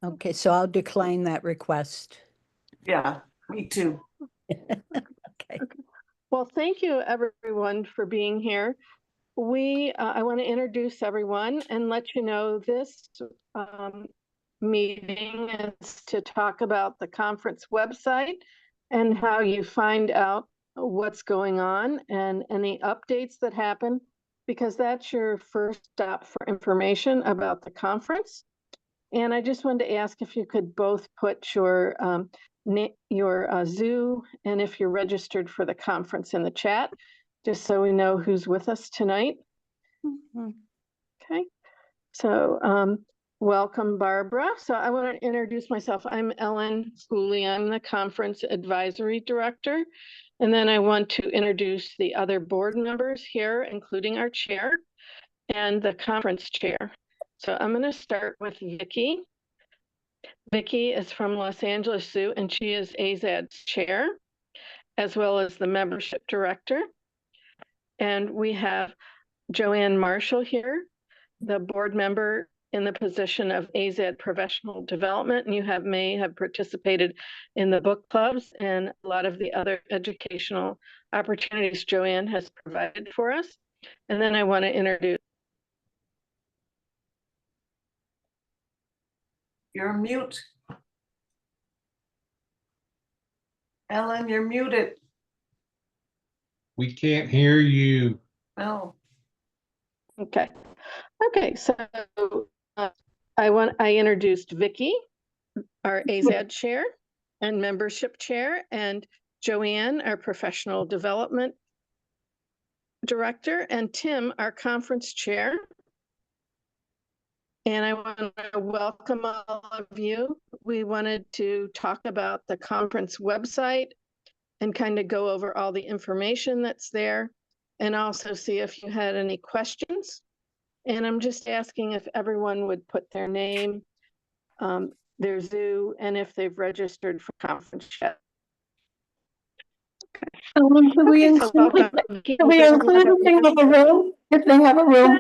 Okay, so I'll decline that request. Yeah, me too. Okay. Well, thank you everyone for being here. I want to introduce everyone and let you know this meeting is to talk about the conference website and how you find out what's going on and any updates that happen, because that's your first stop for information about the conference. And I just wanted to ask if you could both put your zoo and if you're registered for the conference in the chat, just so we know who's with us tonight. Okay, so welcome, Barbara. So I want to introduce myself. I'm Ellen Schooley. I'm the Conference Advisory Director. And then I want to introduce the other board members here, including our chair and the conference chair. So I'm going to start with Vicki. Vicki is from Los Angeles Zoo, and she is AZAD's chair, as well as the membership director. And we have Joanne Marshall here, the board member in the position of AZAD Professional Development, and you may have participated in the book clubs and a lot of the other educational opportunities Joanne has provided for us. And then I want to introduce. You're mute. Ellen, you're muted. We can't hear you. No. Okay. Okay, so I introduced Vicki, our AZAD chair and membership chair, and Joanne, our professional development director, and Tim, our conference chair. And I want to welcome all of you. We wanted to talk about the conference website and kind of go over all the information that's there, and also see if you had any questions. And I'm just asking if everyone would put their name, their zoo, and if they've registered for conference chat. Can we include if they have a room? If they have a room?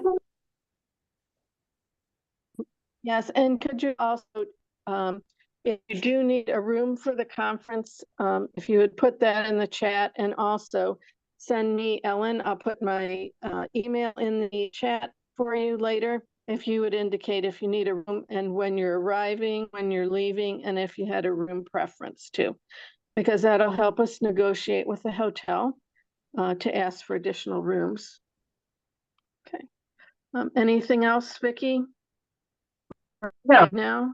Yes, and could you also, if you do need a room for the conference, if you would put that in the chat, and also send me, Ellen, I'll put my email in the chat for you later. If you would indicate if you need a room and when you're arriving, when you're leaving, and if you had a room preference too, because that'll help us negotiate with the hotel to ask for additional rooms. Okay. Anything else, Vicki? No. Now?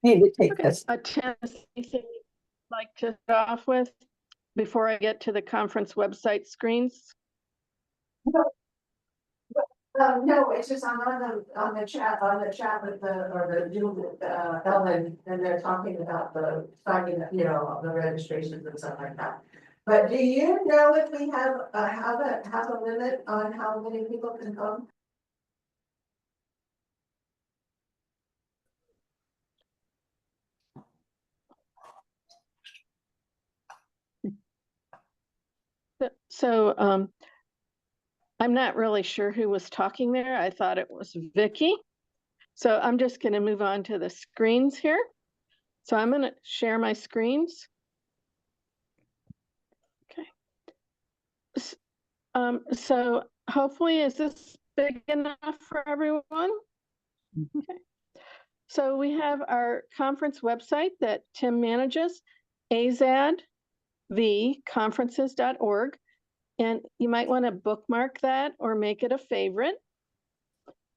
Need to take Okay. this. Tim, anything you'd like to start off with before I get to the conference website screens? No, it's just I'm on the chat with the Zoom with Ellen, and they're talking about the signing, the registrations and stuff like that. But do you know if we have a limit on how many people can come? So I'm not really sure who was talking there. I thought it was Vicki. So I'm just going to move on to the screens here. So I'm going to share my screens. Okay. So hopefully, is this big enough for everyone? Okay. So we have our conference website that Tim manages, azadvconferences.org. And you might want to bookmark that or make it a favorite.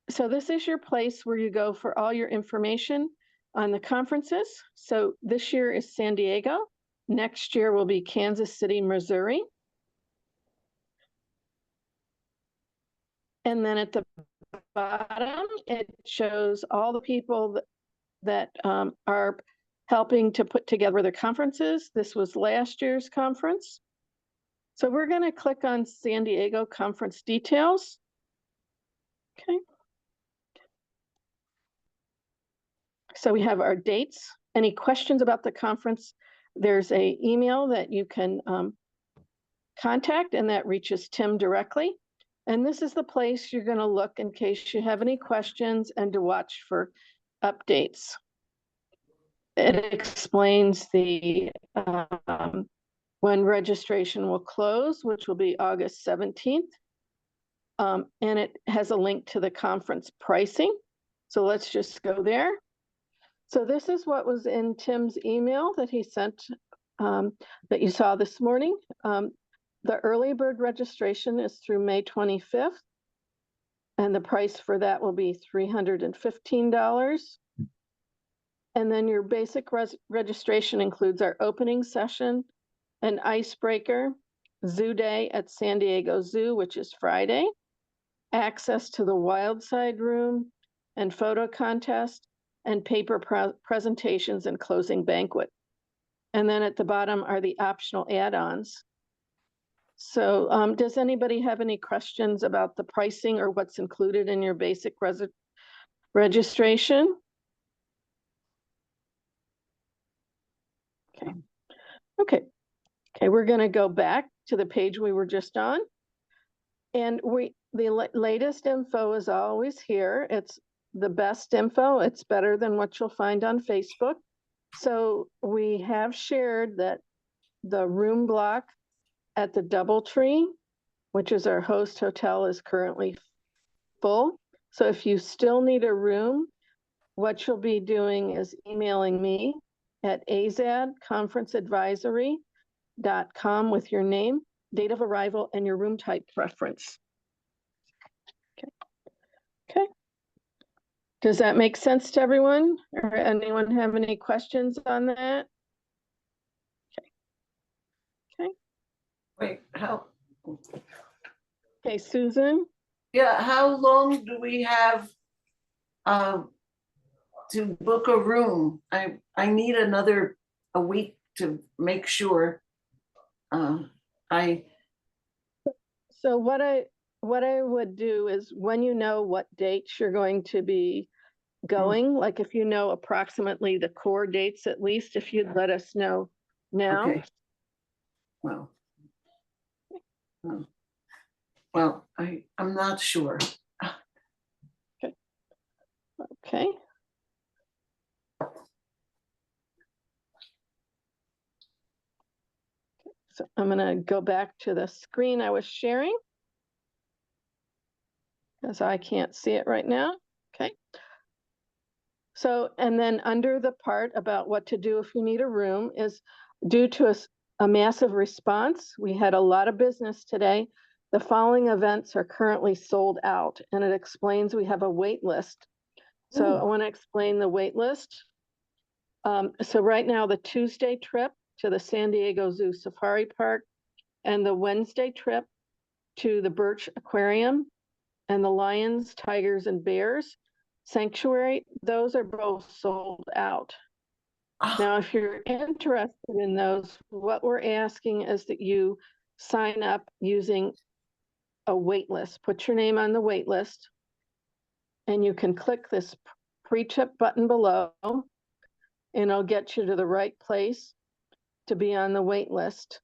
So this is your place where you go for all your information on the conferences. So this year is San Diego. Next year will be Kansas City, Missouri. And then at the bottom, it shows all the people that are helping to put together the conferences. This was last year's conference. So we're going to click on San Diego conference details. Okay. So we have our dates. Any questions about the conference? There's an email that you can contact, and that reaches Tim directly. And this is the place you're going to look in case you have any questions and to watch for updates. It explains when registration will close, which will be August 17th. And it has a link to the conference pricing. So let's just go there. So this is what was in Tim's email that he sent that you saw this morning. The early bird registration is through May 25th. And the price for that will be $315. And then your basic registration includes our opening session, an icebreaker, Zoo Day at San Diego Zoo, which is Friday, access to the Wild Side Room and photo contest, and paper presentations and closing banquet. And then at the bottom are the optional add-ons. So does anybody have any questions about the pricing or what's included in your basic registration? Okay, we're going to go back to the page we were just on. And the latest info is always here. It's the best info. It's better than what you'll find on Facebook. So we have shared that the room block at the DoubleTree, which is our host hotel, is currently full. So if you still need a room, what you'll be doing is emailing me at azadconferenceadvisory.com with your name, date of arrival, and your room type preference. Okay. Does that make sense to everyone? Or anyone have any questions on that? Okay. Wait, Okay, Susan? yeah, how long do we have to book a room? I need a week to make sure. So what I would do is when you know what dates you're going to be going, like if you know approximately the core dates, at least if you'd let us know now. Okay. Well, I'm not sure. Okay. So I'm going to go back to the screen I was sharing because I can't see it right now. Okay. So, and then under the part about what to do if you need a room is due to a massive response. We had a lot of business today. The following events are currently sold out, and it explains we have a wait list. So I want to explain the wait list. So right now, the Tuesday trip to the San Diego Zoo Safari Park and the Wednesday trip to the Birch Aquarium and the Lions, Tigers, and Bears Sanctuary, those are both sold out. Now, if you're interested in those, what we're asking is that you sign up using a wait list. Put your name on the wait list, and you can click this pre-trip button below, and it'll get you to the right place to be on the wait list.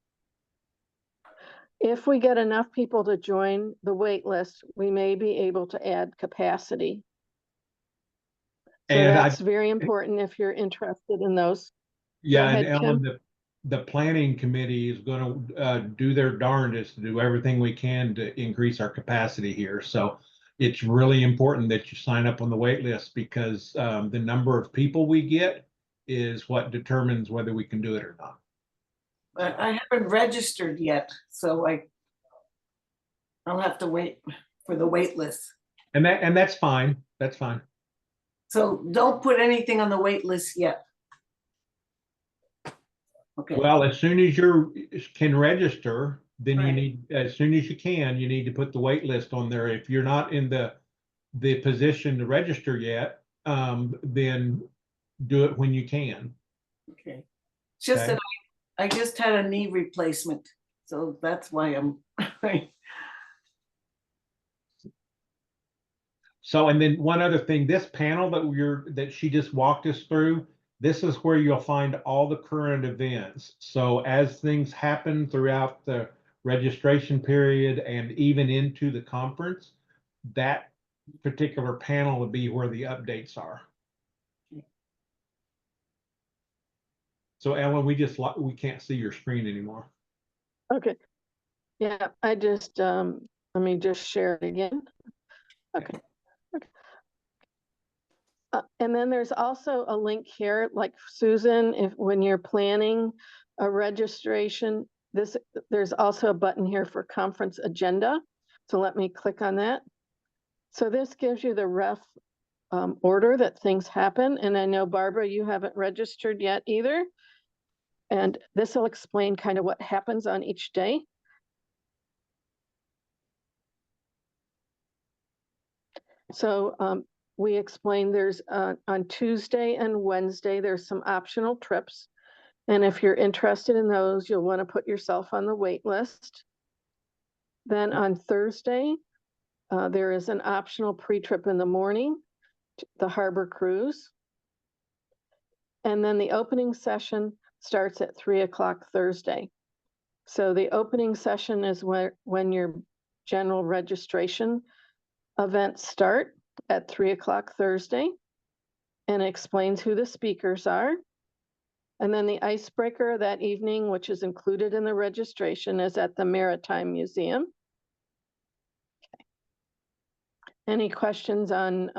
If we get enough people to join the wait list, we may be able to add capacity. So And that's very important if you're interested in those. Yeah, ahead, and Tim. Ellen, the planning committee is going to do their darndest to do everything we can to increase our capacity here. So it's really important that you sign up on the wait list because the number of people we get is what determines whether we can do it or not. But I haven't registered yet, so I'll have to wait for the wait list. And that's fine. That's fine. So don't put anything on the wait list yet. Okay. Well, as soon as you can register, then you Right. need, as soon as you can, you need to put the wait list on there. If you're not in the position to register yet, then do it when you can. Okay. It's just Okay. that I just had a knee replacement, so that's why I'm. So, and then one other thing, this panel that she just walked us through, this is where you'll find all the current events. So as things happen throughout the registration period and even into the conference, that particular panel would be where the updates are. So Ellen, we can't see your screen anymore. Okay. Yeah, I just, let me just share it again. Okay. And then there's also a link here, like Susan, when you're planning a registration, there's also a button here for conference agenda. So let me click on that. So this gives you the rough order that things happen. And I know, Barbara, you haven't registered yet either. And this will explain kind of what happens on each day. So we explained there's on Tuesday and Wednesday, there's some optional trips. And if you're interested in those, you'll want to put yourself on the wait list. Then on Thursday, there is an optional pre-trip in the morning, the Harbor Cruise. And then the opening session starts at 3 o'clock Thursday. So the opening session is when your general registration events start at 3 o'clock Thursday, and explains who the speakers are. And then the icebreaker that evening, which is included in the registration, is at the Maritime Museum. Okay. Any questions on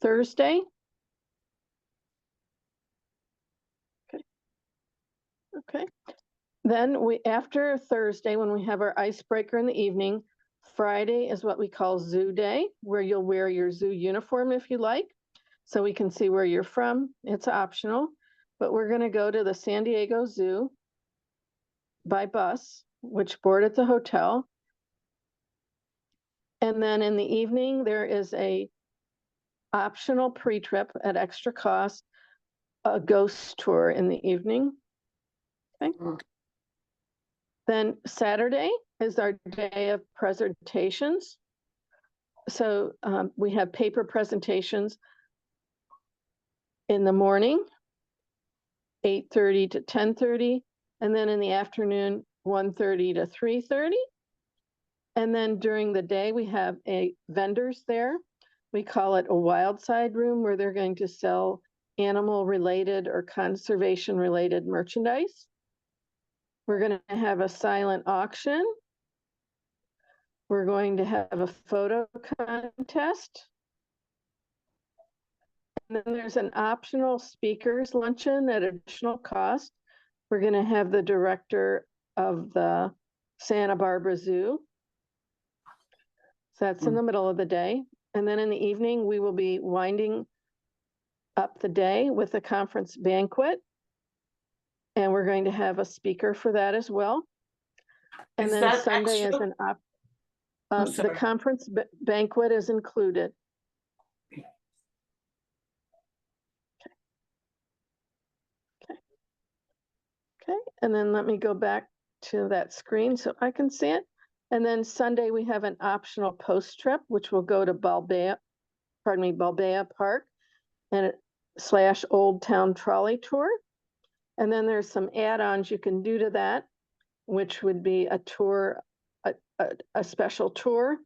Thursday? Okay. Okay. Then after Thursday, when we have our icebreaker in the evening, Friday is what we call Zoo Day, where you'll wear your zoo uniform if you like, so we can see where you're from. It's optional, but we're going to go to the San Diego Zoo by bus, which board at the hotel. And then in the evening, there is a optional pre-trip at extra cost, a ghost tour in the evening. Okay. Then Saturday is our day of presentations. So we have paper presentations in the morning, 8:30 to 10:30, and then in the afternoon, 1:30 to 3:30. And then during the day, we have vendors there. We call it a wild side room, where they're going to sell animal related or conservation related merchandise. We're going to have a silent auction. We're going to have a photo contest. And then there's an optional speakers luncheon at additional cost. We're going to have the director of the Santa Barbara Zoo. So that's in the middle of the day. And then in the evening, we will be winding up the day with a conference banquet. And we're going to have a speaker for that as well. And Is then that Sunday is extra? the sorry. conference banquet is included. Okay, and then let me go back to that screen so I can see it. And then Sunday we have an optional post trip, which will go to Balboa Park and / Old Town Trolley Tour. And then there's some add-ons you can do to that, which would be a tour, a special tour,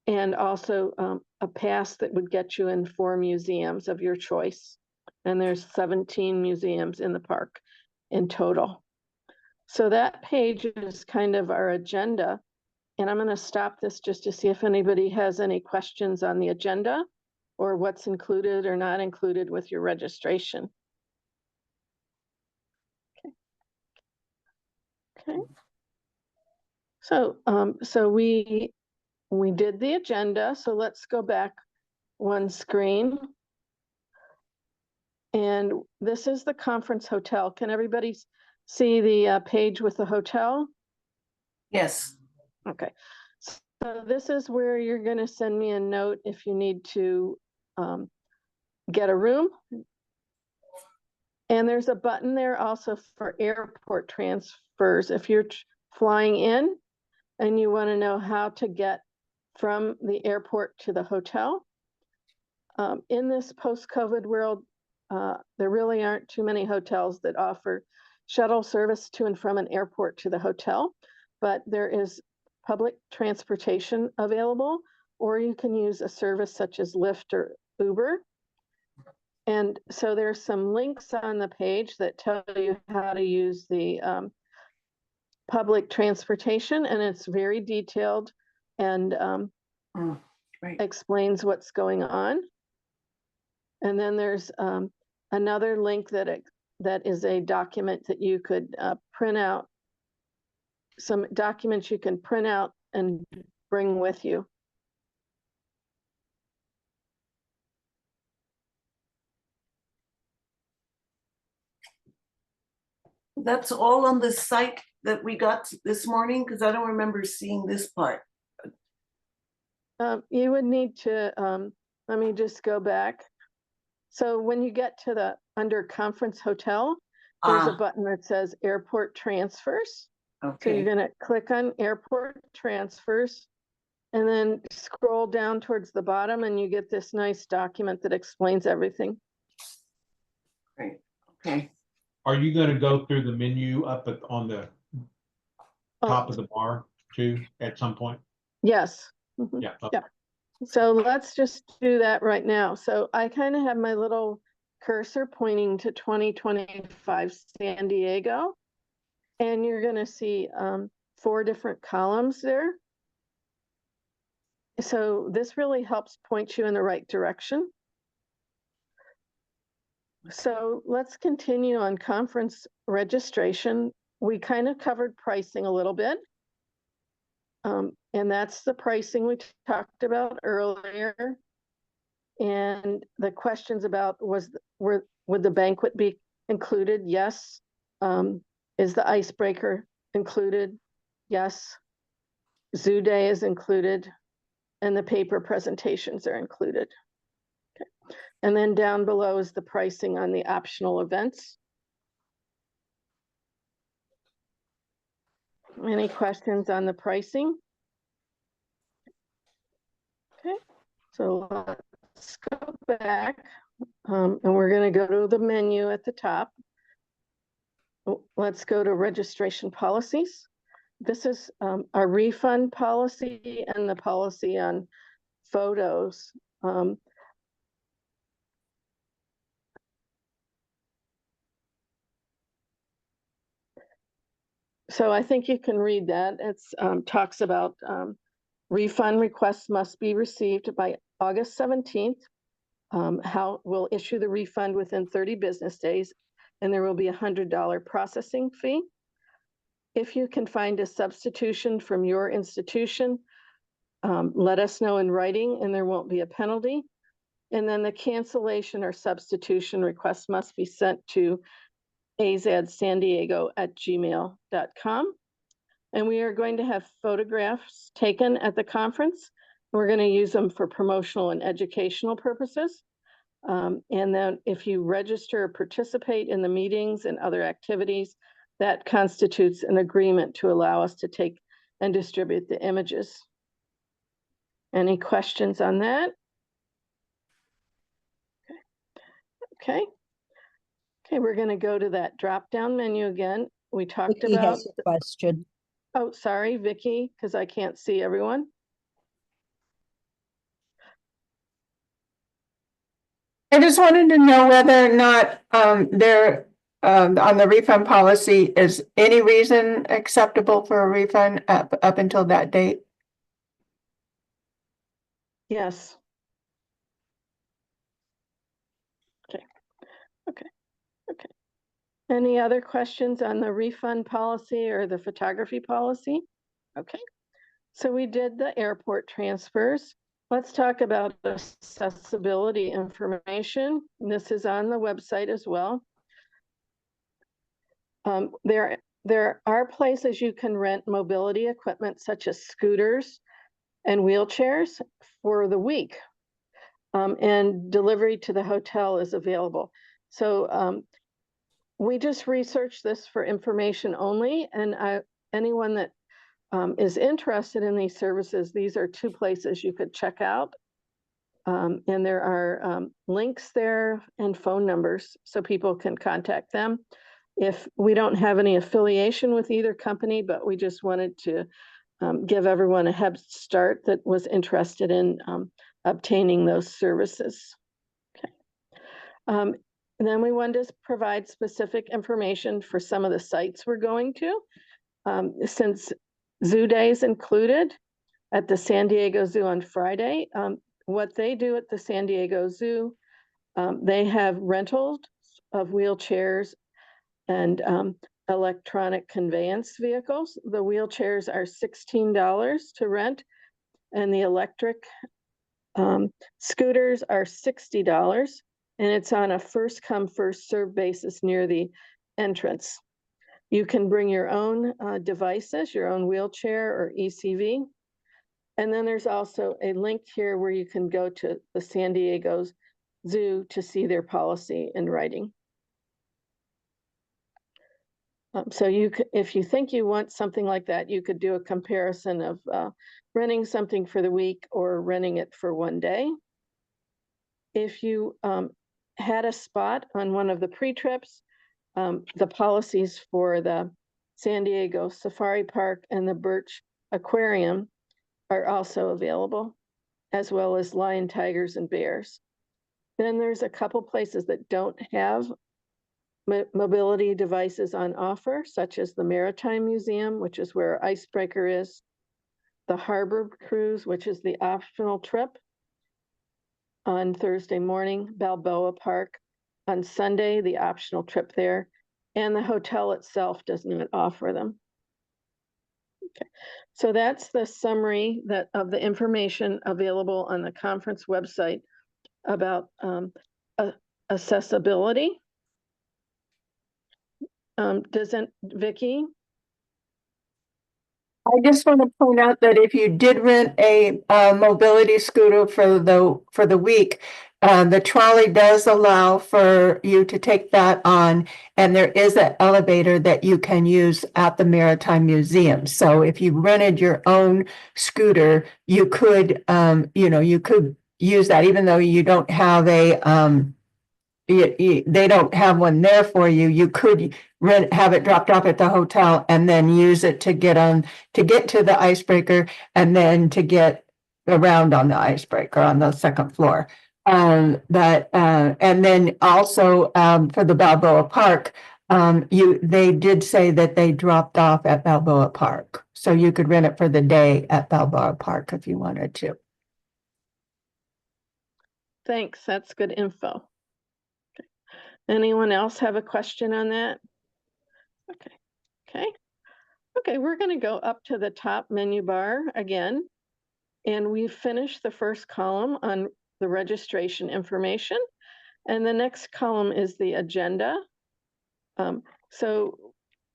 and also a pass that would get you in 4 museums of your choice. And there's 17 museums in the park in total. So that page is kind of our agenda. And I'm going to stop this just to see if anybody has any questions on the agenda or what's included or not included with your registration. Okay. So we did the agenda. So let's go back one screen. And this is the conference hotel. Can everybody see the page with the hotel? Yes. Okay. So this is where you're going to send me a note if you need to get a room. And there's a button there also for airport transfers. If you're flying in and you want to know how to get from the airport to the hotel. In this post-COVID world, there really aren't too many hotels that offer shuttle service to and from an airport to the hotel. but there is public transportation available, or you can use a service such as Lyft or Uber. And so there's some links on the page that tell you how to use the public transportation, and it's very detailed and Right. explains what's going on. And then there's another link that is a document that you could print out, some documents you can print out and bring with you. That's all on the site that we got this morning, because I don't remember seeing this part. You would need to, let me just go back. So when you get to under conference hotel, there's a Ah, button that says airport transfers. So you're okay, gonna click on airport transfers and then scroll down towards the bottom and you get this nice document that explains everything. great, okay. Are you gonna go through the menu up on the top Oh, of the bar too at some point? yes. Mhm. Yeah. Yeah. So let's just do that right now. So I kind of have my little cursor pointing to 2025 San Diego. And you're gonna see 4 different columns there. So this really helps point you in the right direction. So let's continue on conference registration. We kind of covered pricing a little bit. And that's the pricing we talked about earlier. And the questions about would the banquet be included? Yes. Is the icebreaker included? Yes. Zoo Day is included, and the paper presentations are included. Okay. And then down below is the pricing on the optional events. Any questions on the pricing? Okay, so let's go back, and we're going to go to the menu at the top. Let's go to registration policies. This is our refund policy and the policy on photos. So I think you can read that. It's talks about refund requests must be received by August 17th. How we'll issue the refund within 30 business days, and there will be a $100 processing fee. If you can find a substitution from your institution, let us know in writing and there won't be a penalty. And then the cancellation or substitution request must be sent to azadsandiego@gmail.com. And we are going to have photographs taken at the conference. We're going to use them for promotional and educational purposes. And then if you register or participate in the meetings and other activities, that constitutes an agreement to allow us to take and distribute the images. Any questions on that? Okay. Okay, we're going to go to that drop-down menu again. We talked Vicky about, has a question. oh, sorry, Vicky, because I can't see everyone. I just wanted to know whether or not there on the refund policy is any reason acceptable for a refund up until that date? Yes. Okay. Okay. Okay. Any other questions on the refund policy or the photography policy? Okay. So we did the airport transfers. Let's talk about accessibility information. This is on the website as well. There are places you can rent mobility equipment such as scooters and wheelchairs for the week. And delivery to the hotel is available. So we just researched this for information only, and anyone that is interested in these services, these are 2 places you could check out. And there are links there and phone numbers so people can contact them. If we don't have any affiliation with either company, but we just wanted to give everyone a head start that was interested in obtaining those services. Okay. And then we wanted to provide specific information for some of the sites we're going to. Since Zoo Day is included at the San Diego Zoo on Friday, what they do at the San Diego Zoo, they have rentals of wheelchairs and electronic conveyance vehicles. The wheelchairs are $16 to rent, and the electric scooters are $60, and it's on a first come, first served basis near the entrance. You can bring your own devices, your own wheelchair or ECV. And then there's also a link here where you can go to the San Diego Zoo to see their policy in writing. So you could, if you think you want something like that, you could do a comparison of renting something for the week or renting it for one day. If you had a spot on one of the pre-trips, the policies for the San Diego Safari Park and the Birch Aquarium are also available, as well as lion, tigers, and bears. Then there's a couple places that don't have mobility devices on offer, such as the Maritime Museum, which is where Icebreaker is, the Harbor Cruise, which is the optional trip on Thursday morning, Balboa Park on Sunday, the optional trip there, and the hotel itself does not offer them. Okay, so that's the summary of the information available on the conference website about accessibility. Vicki? I just want to point out that if you did rent a mobility scooter for the week, the trolley does allow for you to take that on, and there is an elevator that you can use at the Maritime Museum. So if you rented your own scooter, you could, you could use that, even though you don't have a they don't have one there for you. You could have it dropped off at the hotel and then use it to get to the Icebreaker and then to get around on the Icebreaker on the second floor. And then also for the Balboa Park, they did say that they dropped off at Balboa Park, so you could rent it for the day at Balboa Park if you wanted to. Thanks, that's good info. Anyone else have a question on that? Okay, we're going to go up to the top menu bar again, and we've finished the first column on the registration information, and the next column is the agenda. So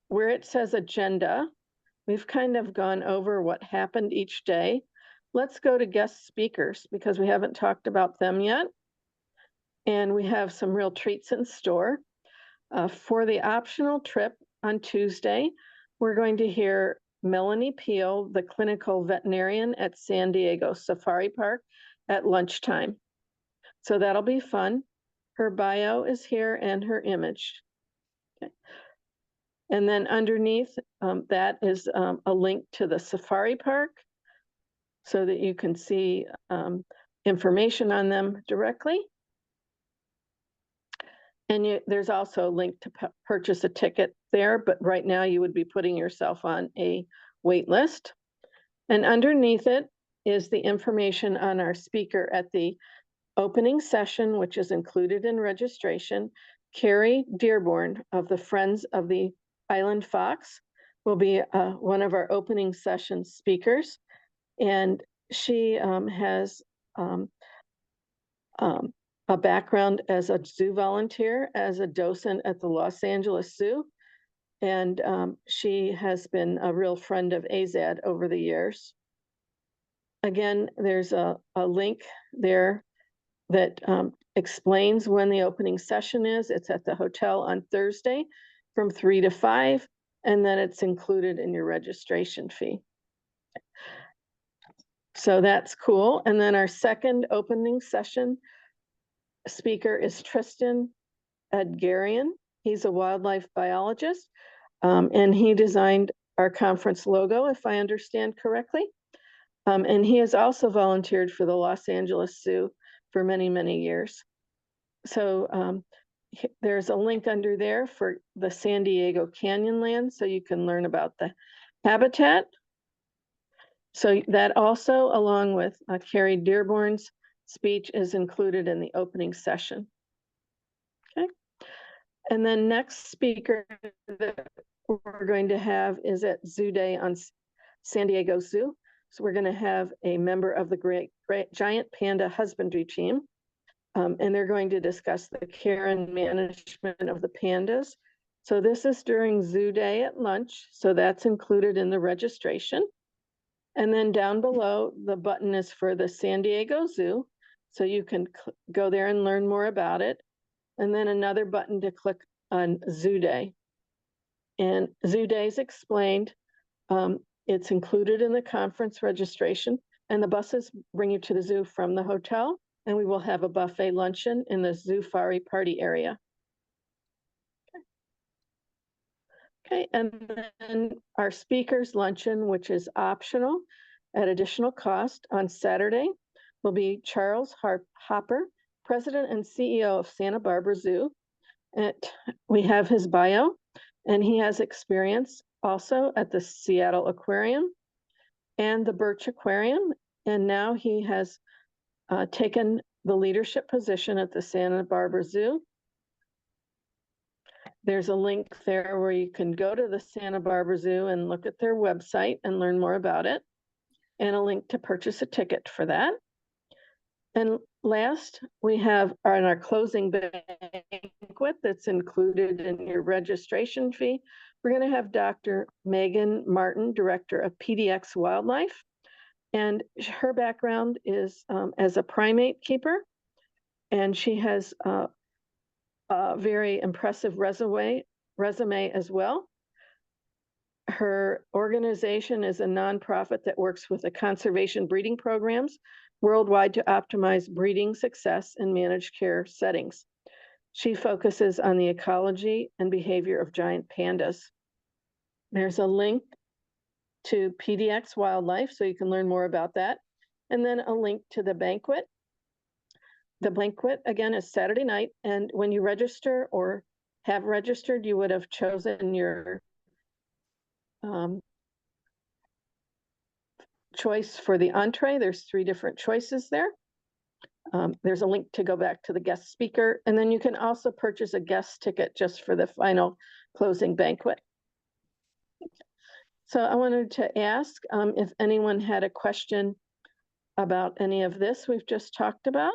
where it says agenda, we've kind of gone over what happened each day. Let's go to guest speakers because we haven't talked about them yet. And we have some real treats in store. For the optional trip on Tuesday, we're going to hear Melanie Peel, the clinical veterinarian at San Diego Safari Park, at lunchtime. So that'll be fun. Her bio is here and her image. Okay. And then underneath that is a link to the Safari Park so that you can see information on them directly. And there's also a link to purchase a ticket there, but right now you would be putting yourself on a wait list. And underneath it is the information on our speaker at the opening session, which is included in registration. Carrie Dearborn of the Friends of the Island Fox will be one of our opening session speakers. And she has a background as a zoo volunteer, as a docent at the Los Angeles Zoo. And she has been a real friend of AZAD over the years. Again, there's a link there that explains when the opening session is. It's at the hotel on Thursday from 3 to 5, and then it's included in your registration fee. So that's cool. And then our second opening session speaker is Tristan Edgarian. He's a wildlife biologist, and he designed our conference logo, if I understand correctly. And he has also volunteered for the Los Angeles Zoo for many, many years. So there's a link under there for the San Diego Canyonlands, so you can learn about the habitat. So that also, along with Carrie Dearborn's speech, is included in the opening session. Okay. And then next speaker that we're going to have is at Zoo Day on San Diego Zoo. So we're going to have a member of the great giant panda husbandry team. And they're going to discuss the care and management of the pandas. So this is during Zoo Day at lunch. So that's included in the registration. And then down below, the button is for the San Diego Zoo. So you can go there and learn more about it. And then another button to click on Zoo Day. And Zoo Day is explained. It's included in the conference registration. And the buses bring you to the zoo from the hotel. And we will have a buffet luncheon in the Zoofari party area. Okay, and then our speakers luncheon, which is optional at additional cost on Saturday, will be Charles Hopper, President and CEO of Santa Barbara Zoo. We have his bio, and he has experience also at the Seattle Aquarium and the Birch Aquarium. And now he has taken the leadership position at the Santa Barbara Zoo. There's a link there where you can go to the Santa Barbara Zoo and look at their website and learn more about it, and a link to purchase a ticket for that. And last, we have our closing banquet that's included in your registration fee. We're going to have Dr. Megan Martin, Director of PDX Wildlife. And her background is as a primate keeper, and she has a very impressive resume as well. Her organization is a nonprofit that works with the conservation breeding programs worldwide to optimize breeding success in managed care settings. She focuses on the ecology and behavior of giant pandas. There's a link to PDX Wildlife, so you can learn more about that. And then a link to the banquet. The banquet, again, is Saturday night. And when you register or have registered, you would have chosen your choice for the entree. There's 3 different choices there. There's a link to go back to the guest speaker. And then you can also purchase a guest ticket just for the final closing banquet. So I wanted to ask if anyone had a question about any of this we've just talked about.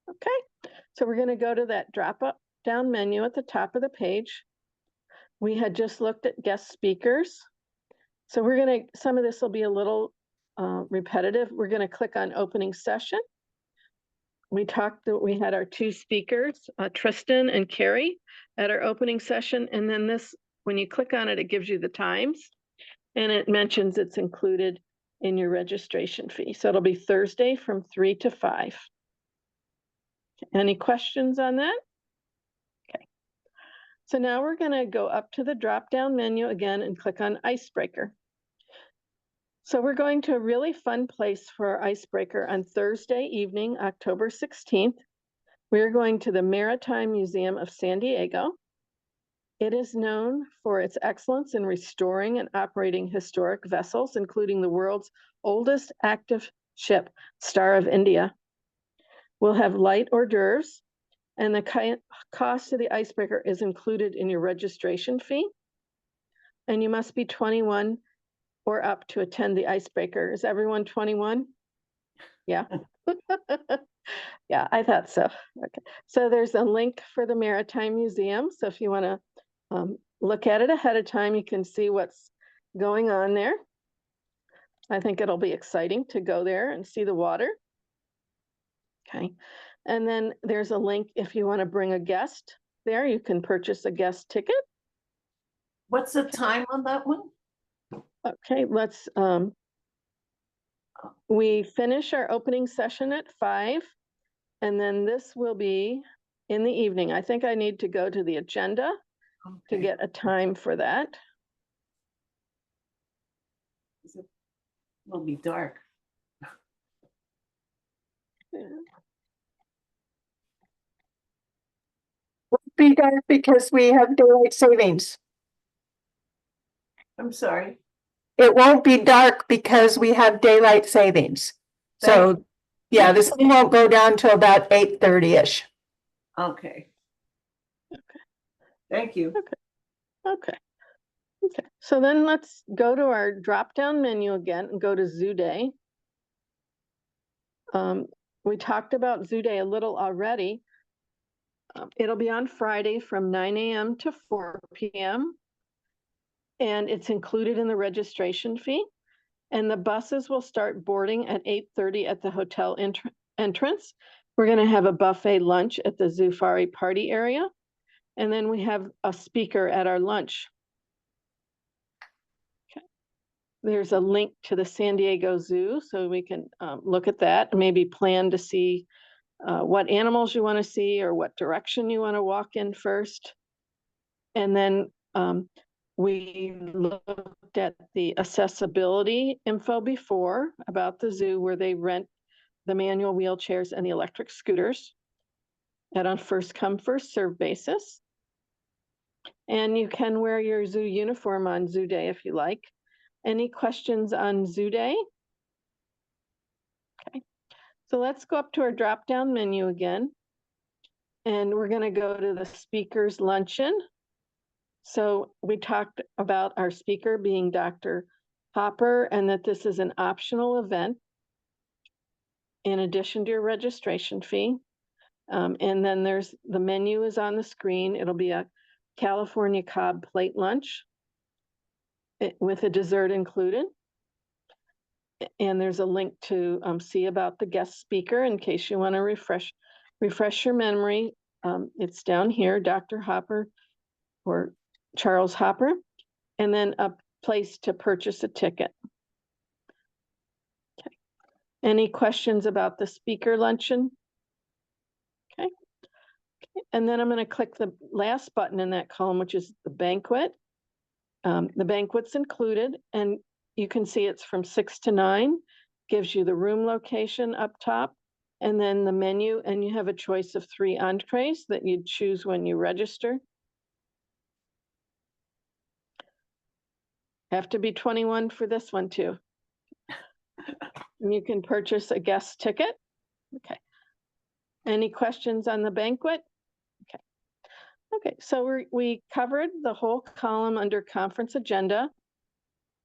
Okay, so we're going to go to that drop-down menu at the top of the page. We had just looked at guest speakers. So we're going to, some of this will be a little repetitive. We're going to click on opening session. We had our 2 speakers, Tristan and Carrie, at our opening session. And then this, when you click on it, it gives you the times, and it mentions it's included in your registration fee. So it'll be Thursday from 3 to 5. Any questions on that? Okay. So now we're going to go up to the drop-down menu again and click on Icebreaker. So we're going to a really fun place for our Icebreaker on Thursday evening, October 16th. We're going to the Maritime Museum of San Diego. It is known for its excellence in restoring and operating historic vessels, including the world's oldest active ship, Star of India. We'll have light hors d'oeuvres, and the cost of the Icebreaker is included in your registration fee. And you must be 21 or up to attend the Icebreaker. Is everyone 21? Yeah. Yeah, I thought so. Okay. So there's a link for the Maritime Museum. So if you want to look at it ahead of time, you can see what's going on there. I think it'll be exciting to go there and see the water. Okay. And then there's a link if you want to bring a guest there, you can purchase a guest ticket. What's the time on that one? Okay, let's, we finish our opening session at 5, and then this will be in the evening. I think I need to go to the agenda to Okay. get a time for that. It'll be dark. Be dark because we have daylight savings. I'm sorry. It won't be dark because we have daylight savings. So, yeah, the sun won't go down till about 8:30-ish. Okay. Thank you. Okay. Okay, so then let's go to our drop-down menu again and go to Zoo Day. We talked about Zoo Day a little already. It'll be on Friday from 9 a.m. to 4 p.m. And it's included in the registration fee. And the buses will start boarding at 8:30 at the hotel entrance. We're going to have a buffet lunch at the Zoofari party area. And then we have a speaker at our lunch. Okay. There's a link to the San Diego Zoo, so we can look at that, maybe plan to see what animals you want to see or what direction you want to walk in first. And then we looked at the accessibility info before about the zoo, where they rent the manual wheelchairs and the electric scooters at on first come, first serve basis. And you can wear your zoo uniform on Zoo Day if you like. Any questions on Zoo Day? Okay, so let's go up to our drop-down menu again. And we're going to go to the speaker's luncheon. So we talked about our speaker being Dr. Hopper, and that this is an optional event in addition to your registration fee. And then there's the menu is on the screen. It'll be a California Cobb plate lunch with a dessert included. And there's a link to see about the guest speaker in case you want to refresh your memory. It's down here, Dr. Hopper or Charles Hopper, and then a place to purchase a ticket. Okay. Any questions about the speaker luncheon? Okay. And then I'm going to click the last button in that column, which is the banquet. The banquet's included, and you can see it's from 6 to 9, gives you the room location up top, and then the menu, and you have a choice of 3 entrees that you'd choose when you register. Have to be 21 for this one too. And you can purchase a guest ticket. Okay. Any questions on the banquet? Okay. Okay, so we covered the whole column under conference agenda.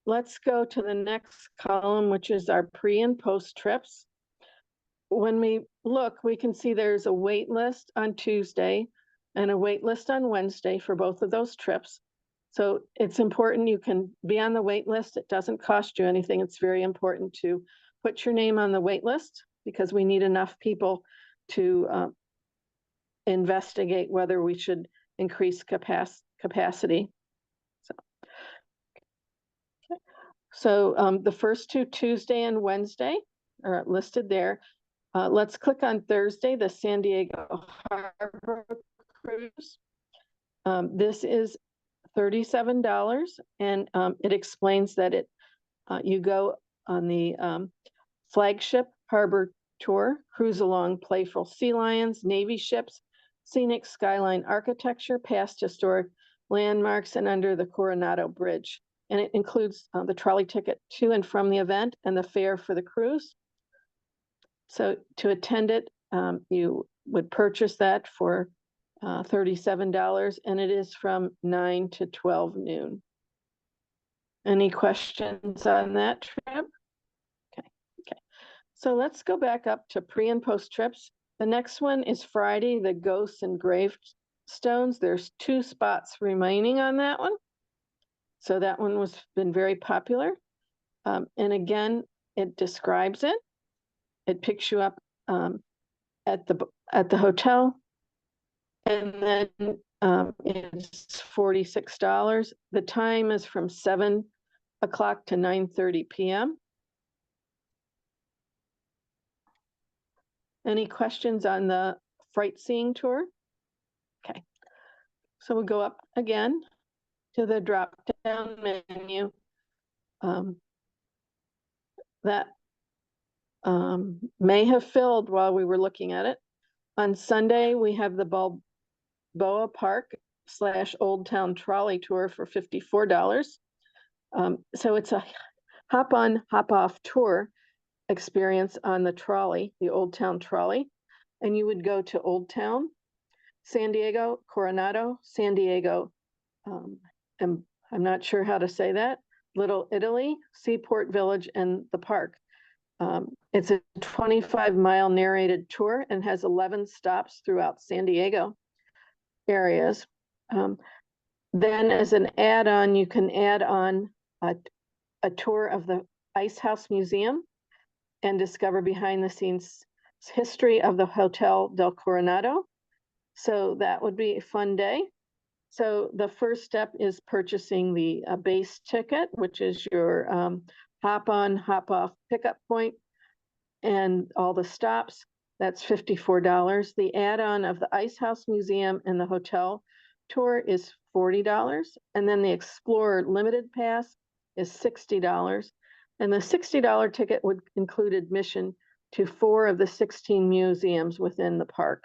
Let's go to the next column, which is our pre and post trips. When we look, we can see there's a wait list on Tuesday and a wait list on Wednesday for both of those trips. So it's important you can be on the wait list. It doesn't cost you anything. It's very important to put your name on the wait list because we need enough people to investigate whether we should increase capacity. So the first 2, Tuesday and Wednesday, are listed there. Let's click on Thursday, the San Diego Harbor Cruise. This is $37, and it explains that you go on the flagship harbor tour, cruise along playful sea lions, Navy ships, scenic skyline architecture, past historic landmarks, and under the Coronado Bridge. And it includes the trolley ticket to and from the event and the fare for the cruise. So to attend it, you would purchase that for $37, and it is from 9 to 12 noon. Any questions on that trip? Okay. So let's go back up to pre and post trips. The next one is Friday, the Ghosts and Gravestones. There's 2 spots remaining on that one. So that one was been very popular. And again, it describes it. It picks you up at the hotel. And then it's $46. The time is from 7 o'clock to 9:30 p.m. Any questions on the fright seeing tour? So we'll go up again to the drop-down menu. That may have filled while we were looking at it. On Sunday, we have the Balboa Park / Old Town Trolley Tour for $54. So it's a hop on, hop off tour experience on the trolley, the Old Town Trolley. And you would go to Old Town, San Diego, Coronado, San Diego, and I'm not sure how to say that, Little Italy, Seaport Village, and the park. It's a 25-mile narrated tour and has 11 stops throughout San Diego areas. Then as an add-on, you can add on a tour of the Ice House Museum and discover behind the scenes history of the Hotel del Coronado. So that would be a fun day. So the first step is purchasing the base ticket, which is your hop on, hop off pickup point and all the stops. That's $54. The add-on of the Ice House Museum and the hotel tour is $40. And then the Explorer Limited Pass is $60. And the $60 ticket would include admission to 4 of the 16 museums within the park.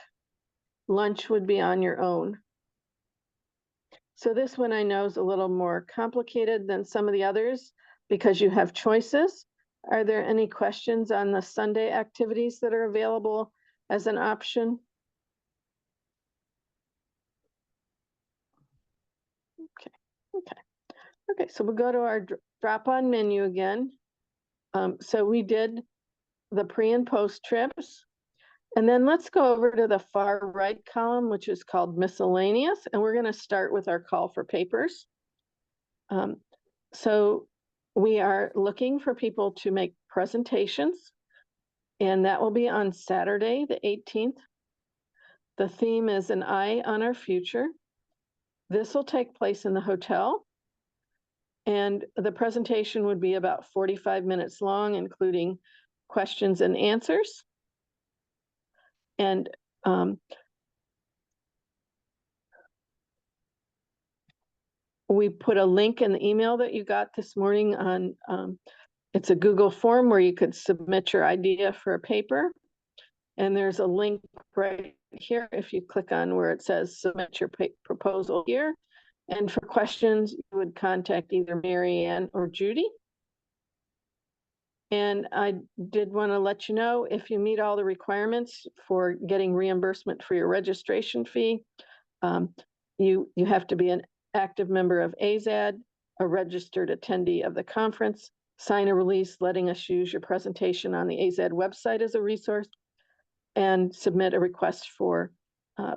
Lunch would be on your own. So this one I know is a little more complicated than some of the others because you have choices. Are there any questions on the Sunday activities that are available as an option? Okay, so we'll go to our drop-on menu again. So we did the pre and post trips. And then let's go over to the far right column, which is called miscellaneous. And we're going to start with our call for papers. So we are looking for people to make presentations. And that will be on Saturday, the 18th. The theme is an eye on our future. This will take place in the hotel. And the presentation would be about 45 minutes long, including questions and answers. And we put a link in the email that you got this morning on, it's a Google form where you could submit your idea for a paper. And there's a link right here if you click on where it says submit your proposal here. And for questions, you would contact either Mary Ann or Judy. And I did want to let you know, if you meet all the requirements for getting reimbursement for your registration fee, you have to be an active member of AZAD, a registered attendee of the conference, sign a release letting us use your presentation on the AZAD website as a resource, and submit a request for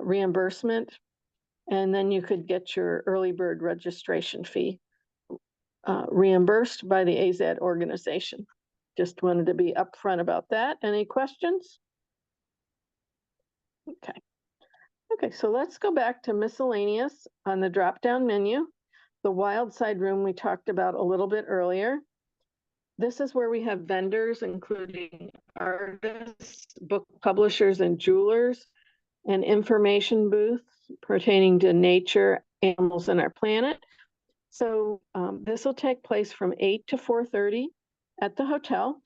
reimbursement. And then you could get your early bird registration fee reimbursed by the AZAD organization. Just wanted to be upfront about that. Any questions? Okay, so let's go back to miscellaneous on the drop-down menu. The Wild Side Room we talked about a little bit earlier. This is where we have vendors, including artists, book publishers, and jewelers, and information booths pertaining to nature, animals, and our planet. So this will take place from 8 to 4:30 at the hotel.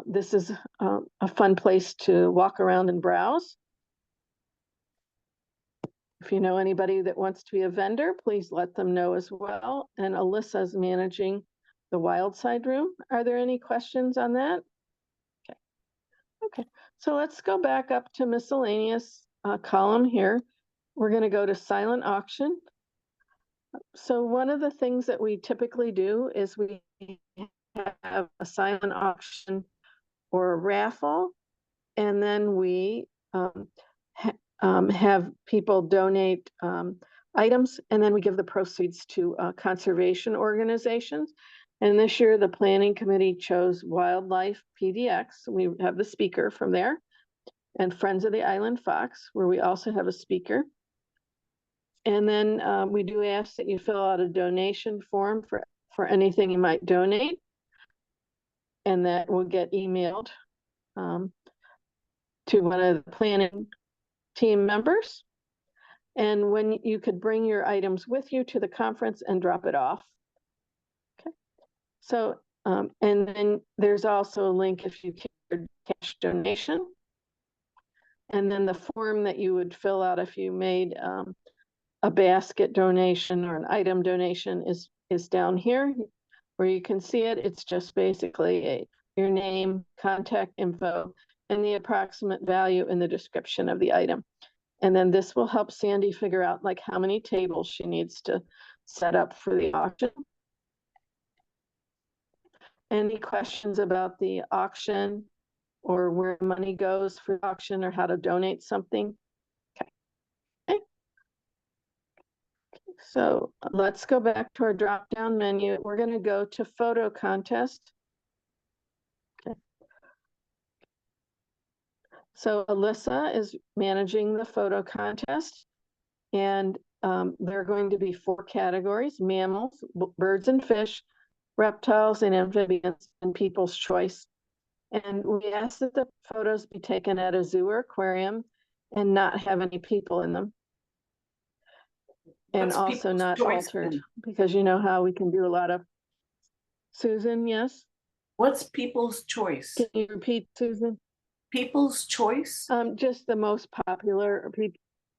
This is a fun place to walk around and browse. If you know anybody that wants to be a vendor, please let them know as well. And Alyssa is managing the Wild Side Room. Are there any questions on that? Okay, so let's go back up to miscellaneous column here. We're going to go to silent auction. So one of the things that we typically do is we have a silent auction or a raffle, and then we have people donate items, and then we give the proceeds to conservation organizations. And this year, the planning committee chose Wildlife PDX. We have the speaker from there, and Friends of the Island Fox, where we also have a speaker. And then we do ask that you fill out a donation form for anything you might donate. And that will get emailed to one of the planning team members. and when you could bring your items with you to the conference and drop it off. Okay, so, and then there's also a link if you can cash donation. And then the form that you would fill out if you made a basket donation or an item donation is down here where you can see it. It's just basically your name, contact info, and the approximate value in the description of the item. And then this will help Sandy figure out like how many tables she needs to set up for the auction. Any questions about the auction or where money goes for the auction or how to donate something? Okay. So let's go back to our drop-down menu. We're going to go to photo contest. Okay. So Alyssa is managing the photo contest, and there are going to be 4 categories: mammals, birds and fish, reptiles and amphibians, and people's choice. And we ask that the photos be taken at a zoo or aquarium and not have any people in them. And What's also people's not choice altered, then? because you know how we can do a lot of. Susan, yes? What's people's choice? Can you repeat, Susan? People's choice? Just the most popular, or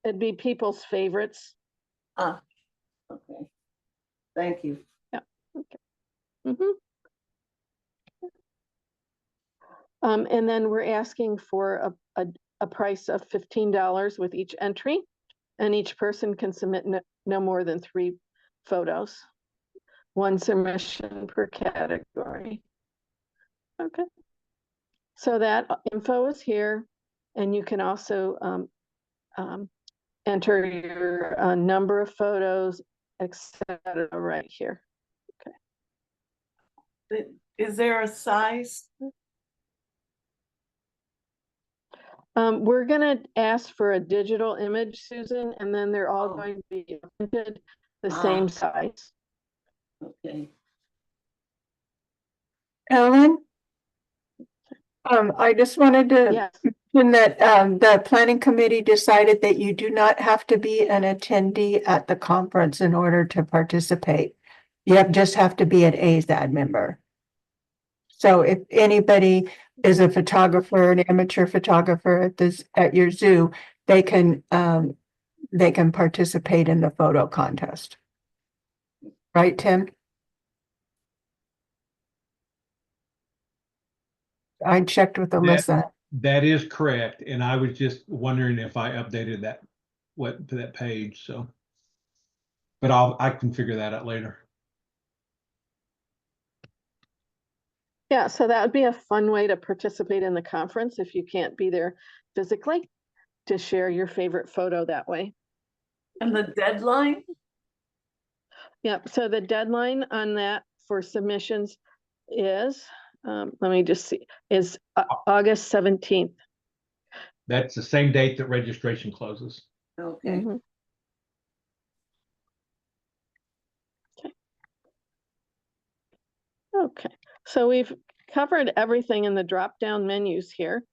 it'd be people's favorites. Ah, okay. Thank you. Mhm. And then we're asking for a price of $15 with each entry, and each person can submit no more than 3 photos. 1 submission per category. Okay. So that info is here, and you can also enter your number of photos, etc. right here. Is there a size? We're gonna ask for a digital image, Susan, and then they're all going to be printed the same size. Okay. Ellen? I just wanted to Yes, mention that the planning committee decided that you do not have to be an attendee at the conference in order to participate. Just have to be an AZAD member. So if anybody is a photographer, an amateur photographer at your zoo, they can participate in the photo contest. Right, Tim? I checked with Alyssa. That is correct, and I was just wondering if I updated that page, so. But I can figure that out later. yeah, so that would be a fun way to participate in the conference if you can't be there physically, to share your favorite photo that way. And the deadline? Yep, so the deadline on that for submissions is, let me just see, is August 17th. That's the same date that registration closes. Okay. Mhm. Okay, so we've covered everything in the drop-down menus here.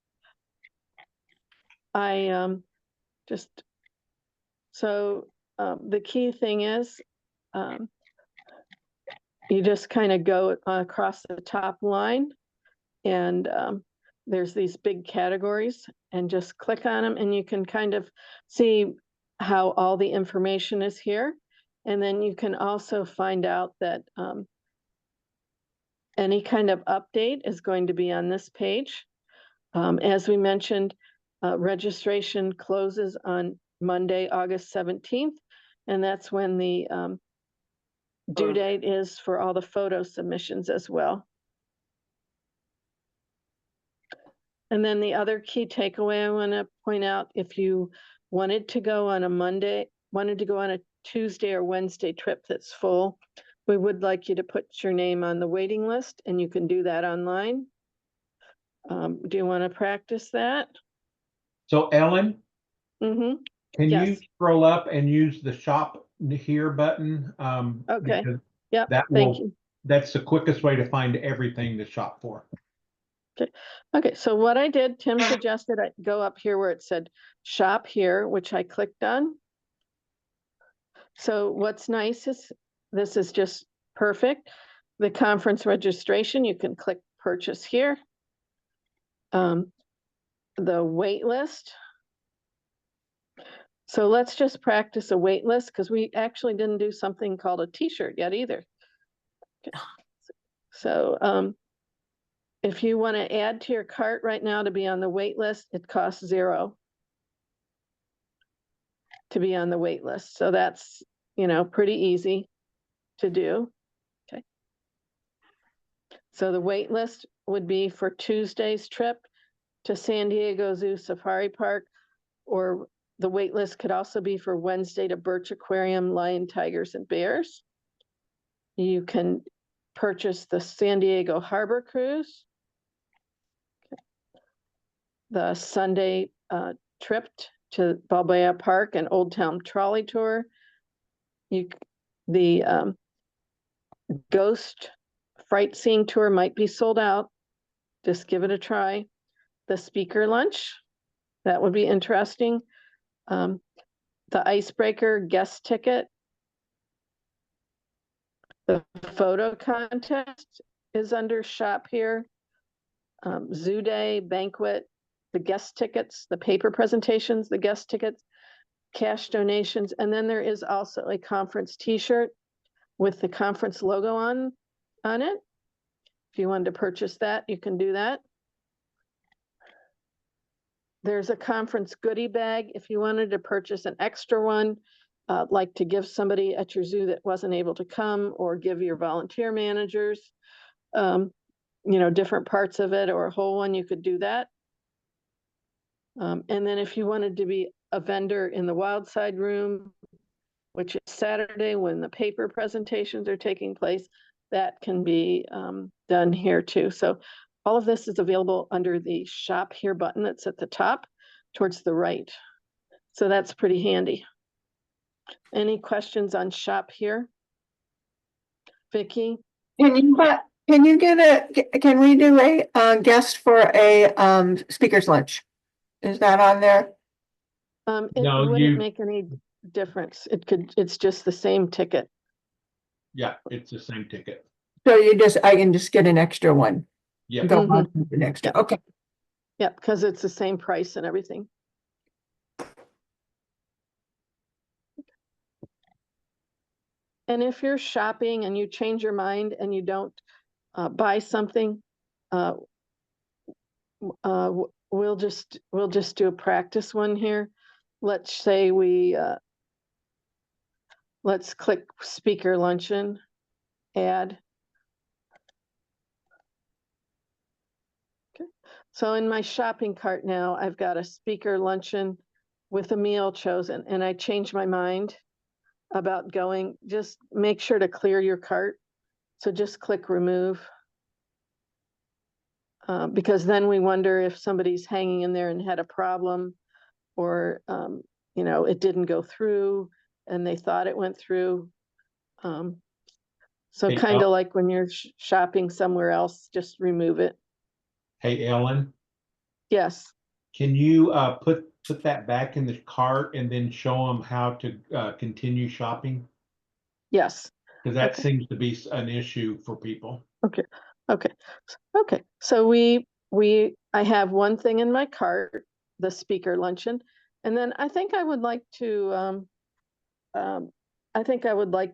The key thing is you just kind of go across the top line, and there's these big categories, and just click on them, and you can kind of see how all the information is here. And then you can also find out that any kind of update is going to be on this page. As we mentioned, registration closes on Monday, August 17th, and that's when the due date is for all the photo submissions as well. And then the other key takeaway I want to point out, if you wanted to go on a Tuesday or Wednesday trip that's full, we would like you to put your name on the waiting list, and you can do that online. Do you want to practice that? So Ellen, Mm-hmm. can you Yes. scroll up and use the shop here button? Okay. Because Yep. that Thank will, you. that's the quickest way to find everything to shop for. Okay, so what I did, Tim suggested I go up here where it said shop here, which I clicked on. So what's nice is, this is just perfect. The conference registration, you can click purchase here. The wait list. So let's just practice a wait list, because we actually didn't do something called a t-shirt yet either. Okay. So if you want to add to your cart right now to be on the wait list, it costs $0 to be on the wait list. So that's, pretty easy to do. Okay. So the wait list would be for Tuesday's trip to San Diego Zoo Safari Park, or the wait list could also be for Wednesday to Birch Aquarium, Lion, Tigers, and Bears. You can purchase the San Diego Harbor Cruise, the Sunday trip to Balboa Park and Old Town Trolley Tour. The Ghost Fright Seeing Tour might be sold out. Just give it a try. The speaker lunch, that would be interesting. The Icebreaker guest ticket. The photo contest is under shop here. Zoo Day, banquet, the guest tickets, the paper presentations, the guest tickets, cash donations, and then there is also a conference t-shirt with the conference logo on it. If you wanted to purchase that, you can do that. There's a conference goodie bag if you wanted to purchase an extra one, like to give somebody at your zoo that wasn't able to come, or give your volunteer managers, different parts of it, or a whole one, you could do that. And then if you wanted to be a vendor in the Wild Side room, which is Saturday when the paper presentations are taking place, that can be done here too. So all of this is available under the shop here button that's at the top towards the right. So that's pretty handy. Any questions on shop here? Vicki? Can you can we do a guest for a speaker's lunch? Is that on there? It No, wouldn't make any difference. It's just the same ticket. Yeah, it's the same ticket. So I can just get an extra one. Yeah. Go on to the next, Yep. okay. Yeah, because it's the same price and everything. And if you're shopping and you change your mind and you don't buy something, we'll just do a practice one here. Let's say let's click speaker luncheon, add. Okay. So in my shopping cart now, I've got a speaker luncheon with a meal chosen, and I changed my mind about going. Just make sure to clear your cart. So just click remove. Because then we wonder if somebody's hanging in there and had a problem, or it didn't go through and they thought it went through. So Hey, kind of like when you're shopping somewhere else, just remove it. Hey, Ellen, Yes. can you put that back in the cart and then show them how to continue shopping? Yes. Because that Okay. seems to be an issue for people. Okay. So I have one thing in my cart, the speaker luncheon, and then I think I would like to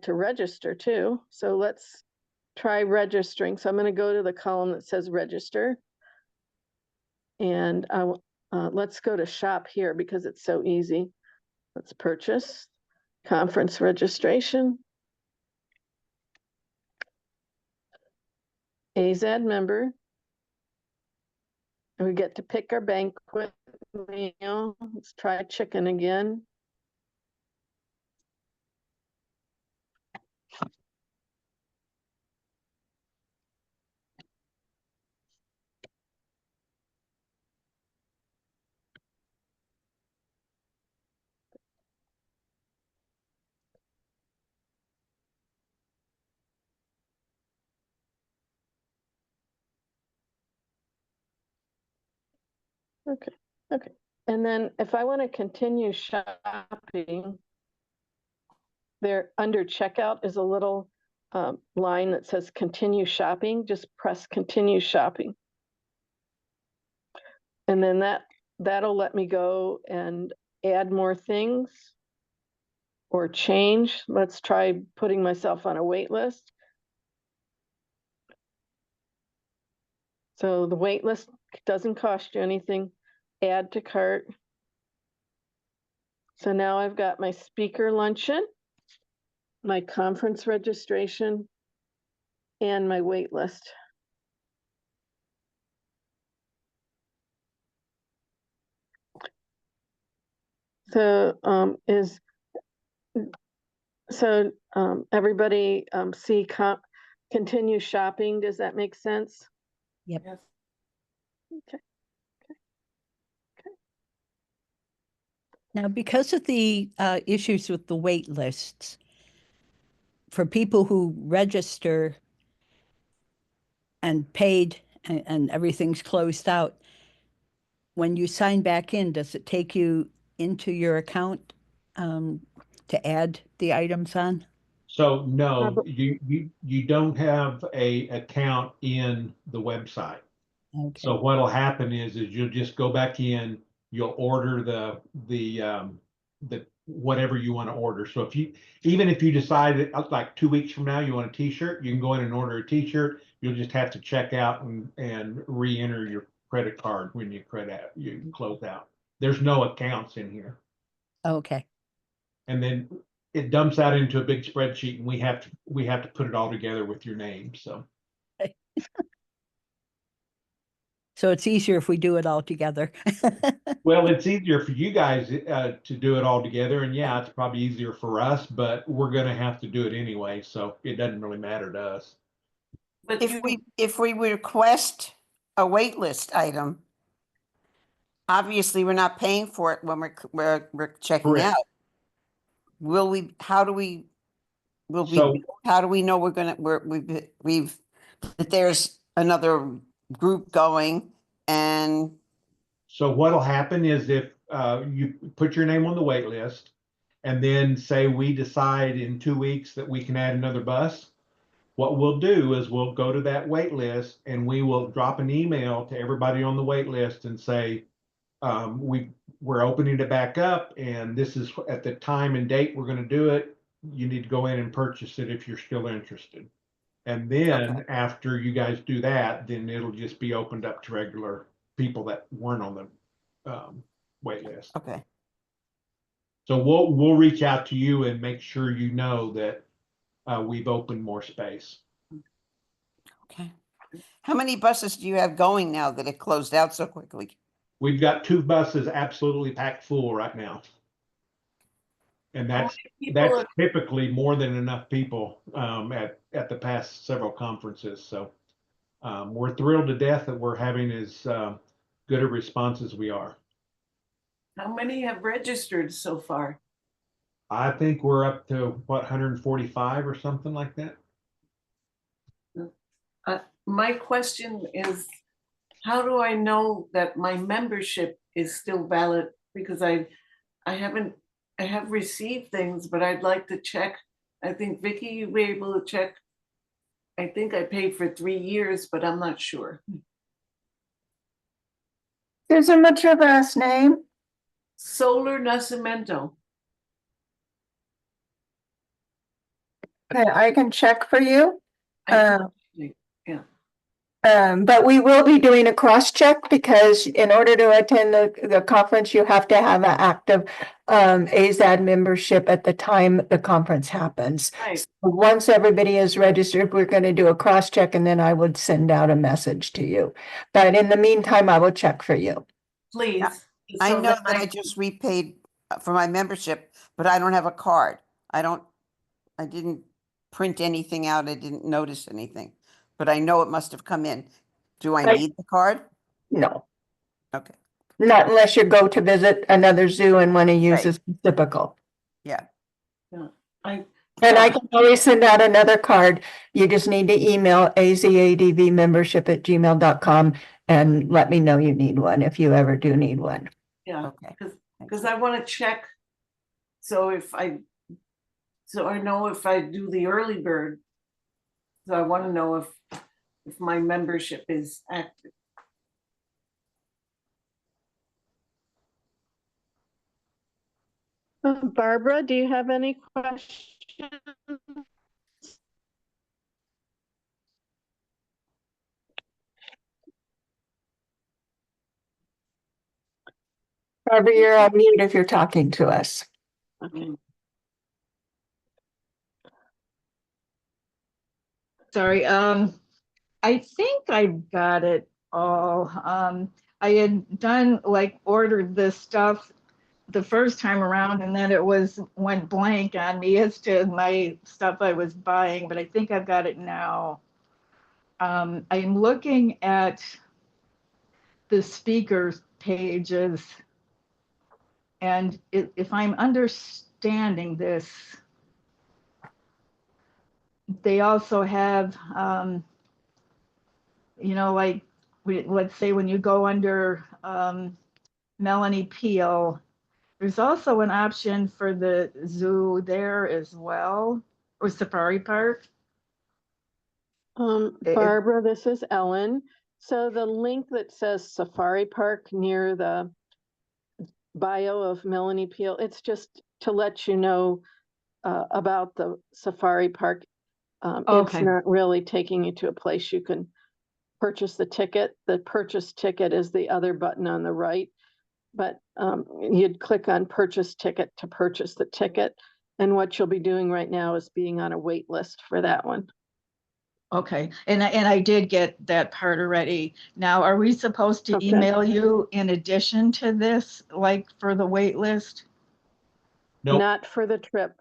register too. So let's try registering. So I'm going to go to the column that says register, and let's go to shop here because it's so easy. Let's purchase conference registration. AZ member. And we get to pick our banquet meal. Let's try chicken again. Okay. And then if I want to continue shopping, there under checkout is a little line that says continue shopping. Just press continue shopping. And then that'll let me go and add more things or change. Let's try putting myself on a wait list. So the wait list doesn't cost you anything. Add to cart. So now I've got my speaker luncheon, my conference registration, and my wait list. So everybody see continue shopping. Does that make sense? Yep. Yes. Okay. Now, because of the issues with the wait lists, for people who register and paid and everything's closed out, when you sign back in, does it take you into your account to add the items on? So no, but- you don't have a account in the website. Okay. So what'll happen is you'll just go back in, you'll order the whatever you want to order. So even if you decide that like 2 weeks from now you want a t-shirt, you can go in and order a t-shirt. You'll just have to check out and re-enter your credit card when you close out. There's no accounts in here. Okay. And then it dumps out into a big spreadsheet and we have to put it all together with your name. So So it's easier if we do it all together. well, it's easier for you guys to do it all together, and yeah, it's probably easier for us, but we're gonna have to do it anyway, so it doesn't really matter to us. But If we request a wait list item, obviously we're not paying for it when we're checking Correct. out. Will we, how do we know we're gonna, that there's another group going and So what'll happen is if you put your name on the wait list, and then say we decide in 2 weeks that we can add another bus, what we'll do is we'll go to that wait list and we will drop an email to everybody on the wait list and say, we're opening it back up and this is at the time and date we're going to do it. You need to go in and purchase it if you're still interested. And then after you guys do that, then it'll just be opened up to regular people that weren't on the wait list. okay. So we'll reach out to you and make sure you know that we've opened more space. Okay. How many buses do you have going now that it closed out so quickly? We've got 2 buses absolutely packed full right now. And How that's many people are- typically more than enough people at the past several conferences. So we're thrilled to death that we're having as good a response as we are. how many have registered so far? I think we're up to what, 145 or something like that. My question is, how do I know that my membership is still valid? Because I have received things, but I'd like to check. I think Vicky, you were able to check. I think I paid for 3 years, but I'm not sure. Susan, what's your last name? Solar Nacimiento. Okay, I can check for you. I- But we will be doing a cross-check because in order to attend the conference, you have to have an active AZAD membership at the time the conference happens. Right, Once everybody is registered, we're going to do a cross-check and then I would send out a message to you. But in the meantime, I will check for you. please. I so know that I just repaid for my membership, but I don't have a card. I didn't print anything out. I didn't notice anything, but I know it must have come in. Do I Right. need the card? No, Okay, not unless you go to visit another zoo and want to use Right. this typical. yeah. I, And I can always send out another card. You just need to email azadvmembership@gmail.com and let me know you need one if you ever do need one. yeah, Okay. because I want to check. So so I know if I do the early bird. So I want to know if my membership is active. Barbara, do you have any questions? Barbara, you're on mute if you're talking to us. Okay. Sorry, I think I got it all. I had done like ordered this stuff the first time around and then it went blank on me as to my stuff I was buying, but I think I've got it now. I'm looking at the speakers pages and if I'm understanding this, they also have, you know, like let's say when you go under Melanie Peel, there's also an option for the zoo there as well, or Safari Park. Barbara, this is Ellen. So the link that says Safari Park near the bio of Melanie Peel, it's just to let you know about the Safari Park. It's Okay. not really taking you to a place you can purchase the ticket. The purchase ticket is the other button on the right. But you'd click on purchase ticket to purchase the ticket. And what you'll be doing right now is being on a wait list for that one. Okay, and I did get that part already. Now, are we supposed to Okay. email you in addition to this, like for the wait list? Nope. Not for the trip,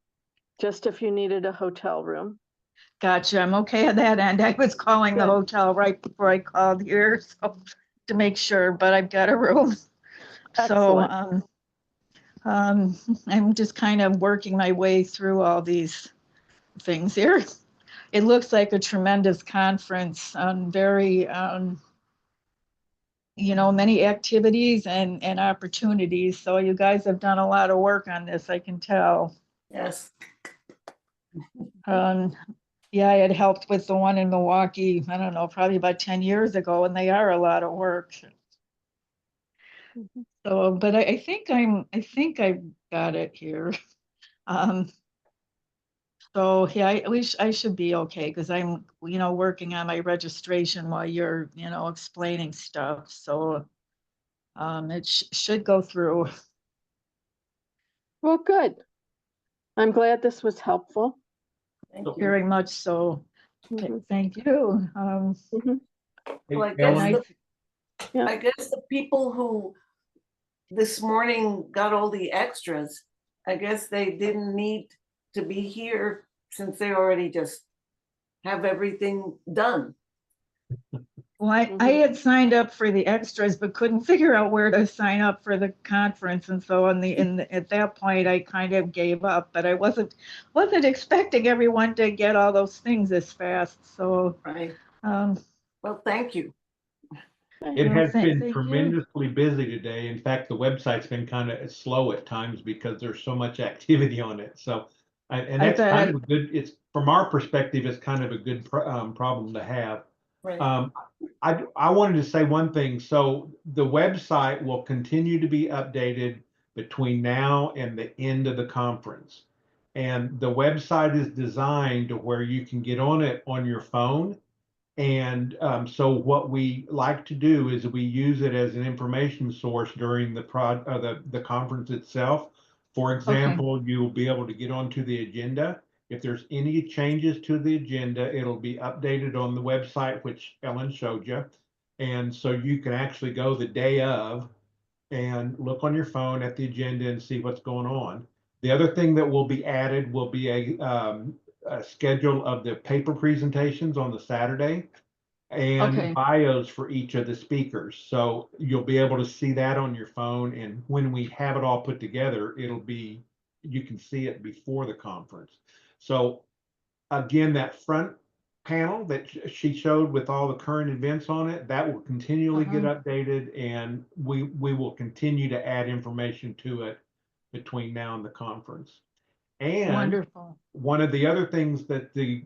just if you needed a hotel room. Gotcha, I'm okay at that end. I was calling the Good. hotel right before I called here, so to make sure, but I've got a room. So, Excellent. I'm just kind of working my way through all these things here. It looks like a tremendous conference, very, you know, many activities and opportunities. So you guys have done a lot of work on this, I can tell. Yes. Yeah, I had helped with the one in Milwaukee, I don't know, probably about 10 years ago, and they are a lot of work. Mhm. So, but I think I've got it here. So yeah, I should be okay because I'm, you know, working on my registration while you're, you know, explaining stuff. So it should go through. Well, good. I'm glad this was helpful. Thank you. Very much so. Mhm. Thank you. Mhm. Well, I Hey, guess Ellen, I guess the people who this morning got all the extras, I guess they didn't need to be here since they already just have everything done. Well, I had signed up for the extras, but couldn't figure out where to sign up for the conference. And so at that point, I kind of gave up, but I wasn't expecting everyone to get all those things this fast. So, Right. um, Well, thank you. it well, has been thank you. tremendously busy today. In fact, the website's been kind of slow at times because there's so much activity on it. So, and I that's kind bet. of a good, it's from our perspective, it's kind of a good problem to have. Right. I wanted to say one thing. So the website will continue to be updated between now and the end of the conference. And the website is designed to where you can get on it on your phone. And so what we like to do is we use it as an information source during the conference itself. For example, you'll be able to get onto the agenda. If there's any changes to the agenda, it'll be updated on the website, which Ellen showed you. And so you can actually go the day of and look on your phone at the agenda and see what's going on. The other thing that will be added will be a schedule of the paper presentations on the Saturday and Okay. bios for each of the speakers. So you'll be able to see that on your phone. And when we have it all put together, you can see it before the conference. So again, that front panel that she showed with all the current events on it, that will continually get updated, and we will continue to add information to it between now and the conference. And Wonderful. one of the other things that the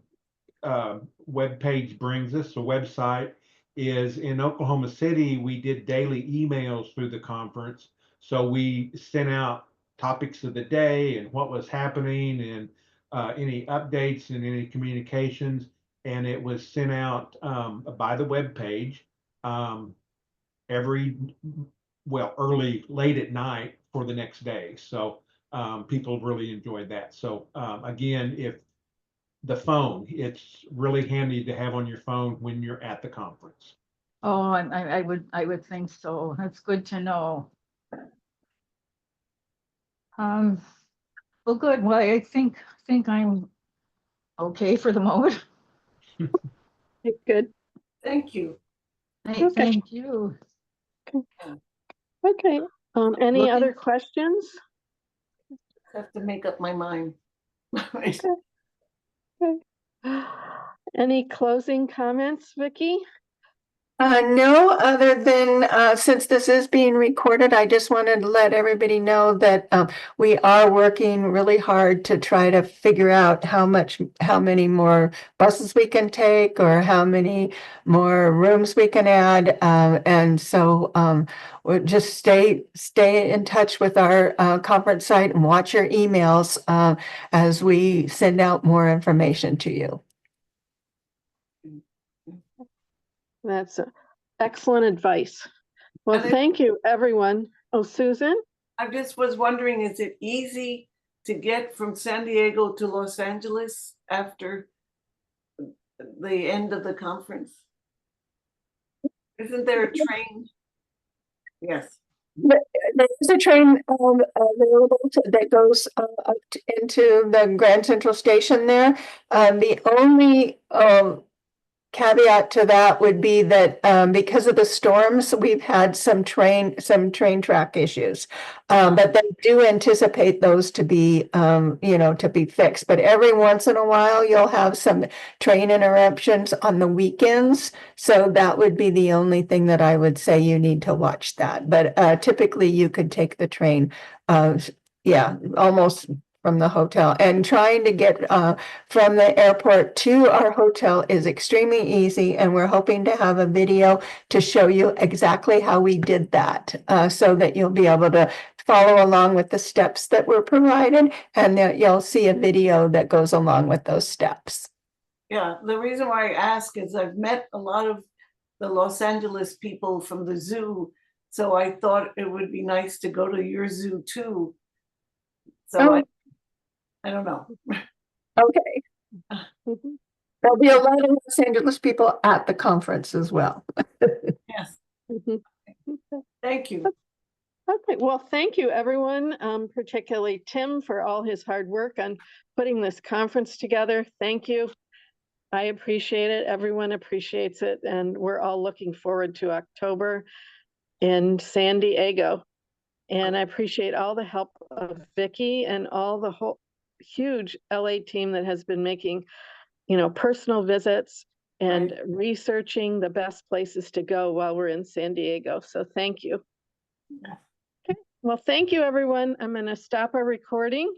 web page brings us, the website, is in Oklahoma City, we did daily emails through the conference. So we sent out topics of the day and what was happening and any updates and any communications. And it was sent out by the web page late at night for the next day. So people really enjoyed that. So again, if the phone, it's really handy to have on your phone when you're at the conference. Oh, I would think so. That's good to know. Well, good. Well, I think I'm okay for the moment. Good. Thank you. Okay. Thank you. Okay. Any Looking- other questions? Have to make up my mind. Any closing comments, Vicky? No, other than, since this is being recorded, I just wanted to let everybody know that, we are working really hard to try to figure out how many more buses we can take or how many more rooms we can add. And so, we'll just stay in touch with our, conference site and watch your emails, as we send out more information to you. That's excellent advice. Well, And it- thank you, everyone. Oh, Susan? I just was wondering, is it easy to get from San Diego to Los Angeles after the end of the conference? Isn't there a train? Yes. There is a train available that goes into the Grand Central Station there. The only caveat to that would be that because of the storms, we've had some train track issues. But they do anticipate those to be to be fixed. But every once in a while, you'll have some train interruptions on the weekends. So that would be the only thing that I would say you need to watch that. But typically you could take the train, almost from the hotel, and trying to get from the airport to our hotel is extremely easy. And we're hoping to have a video to show you exactly how we did that, so that you'll be able to follow along with the steps that were provided, and that you'll see a video that goes along with those steps. Yeah, the reason why I ask is I've met a lot of the Los Angeles people from the zoo. So I thought it would be nice to go to your zoo too. So I don't know. Okay. Mhm. There'll be a lot of Los Angeles people at the conference as well. Yes, Mhm. thank you. Okay, well, thank you, everyone, particularly Tim for all his hard work on putting this conference together. Thank you. I appreciate it. Everyone appreciates it. And we're all looking forward to October in San Diego. And I appreciate all the help of Vicky and all the whole huge LA team that has been making, personal visits and researching the best places to go while we're in San Diego. So thank you. Okay. Well, thank you, everyone. I'm going to stop our recording.